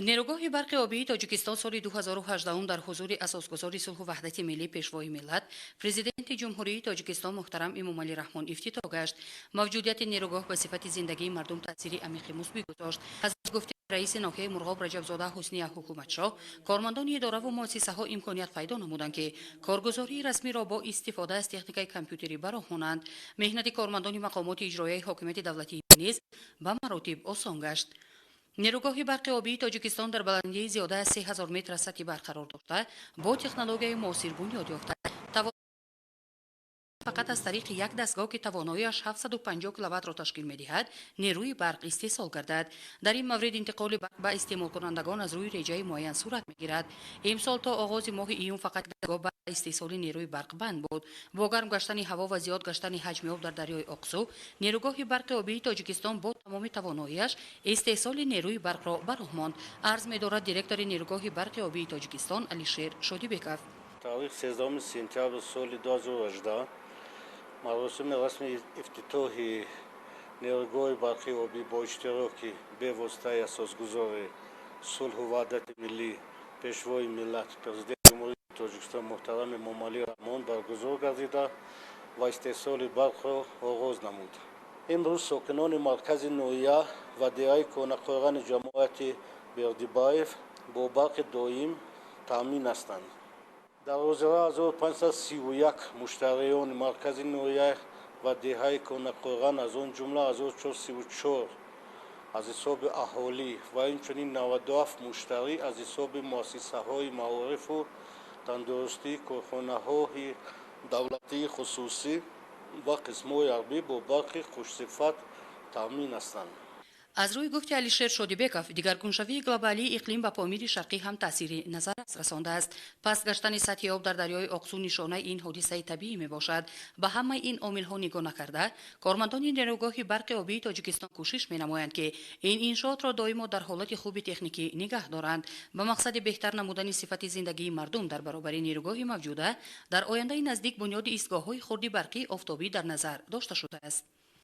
نیروگاه برق آبی تاجیکستان سال 2018 در حضور اساسگزار صلح و وحدت ملی پیشوای ملت پرزیدنت جمهوری تاجیکستان محترم امامعلی رحمان افتتاح گشت. موجودیت نیروگاه به صفت زندگی مردم تاثیر عمیق مثبت گذاشت. از گفته رئیس ناحیه مرغاب رجبزاده حسنی حکومت شاه، کارمندان اداره و مؤسسه ها امکانیت پیدا نمودند که کارگزاری رسمی را با استفاده از تکنیک کامپیوتری براهانند. مهنت کارمندان مقامات اجرایی حاکمیت دولتی نیز به مراتب آسان گشت. نیروگاه برق آبی تاجیکستان در بلندی زیاده از 3000 متر سطحی برقرار داشته با تکنولوژی معاصر بنیاد یافته فقط از طریق یک دستگاه که تواناییش 750 کیلووات را تشکیل می‌دهد نیروی برق استحصال گردد. در این مورد انتقال برق به استعمال کنندگان از روی رجای معین صورت می‌گیرد. امسال تا آغاز ماه ایون فقط دستگاه برق استحصال نیروی برق بند بود. با گرم گشتن هوا و زیاد گشتن حجم آب در دریای اقصی، نیروگاه برق آبی تاجیکستان با تمام تواناییش استحصال نیروی برق را براهماند. عرض می‌دارد دیرکتور نیروگاه برق آبی تاجیکستان علیشیر شادیبکov. تاریخ 13 سپتامبر سال 2018 مراسم رسمی افتتاح نیروگاه برق آبی با اشتراک به واسطه اساسگزار صلح و وحدت ملی پیشوای ملت پرزیدنت جمهوری تاجیکستان محترم امامعلی رحمان برگزار گردیده و استحصال برق را آغاز نمود. امروز ساکنان مرکز نویه و دیگر کانقاران جماعت بردیبایف با برق دائم تامین هستند. در حوزه 1531 مشتریان مرکز نویه و دهه کانقاران از آن جمله 1434 از حساب اهالی و همچنین 97 مشتری از حساب مؤسسه های معارف و تندرستی، کارخانه های دولتی خصوصی و قسم های حربی با برق خوشصفت تامین هستند. از روی گفت علیشیر شادیبکov دیگرگونشوی گلوبالی اقلیم به پامیر شرقی هم تاثیر نظر رسانده است. پس گشتن سطح آب در دریای اقصی نشانه این حادثه طبیعی می باشد. به همه این عامل ها نگاه نکرده کارمندان نیروگاه برق آبی تاجیکستان کوشش می نمایند که این انشاءات را دائما در حالت خوب تکنیکی نگه دارند به مقصد بهتر نمودن صفت زندگی مردم. در برابر نیروگاه موجوده در آینده نزدیک بنیاد ایستگاه های خردی برقی آفتابی در نظر داشته شده است.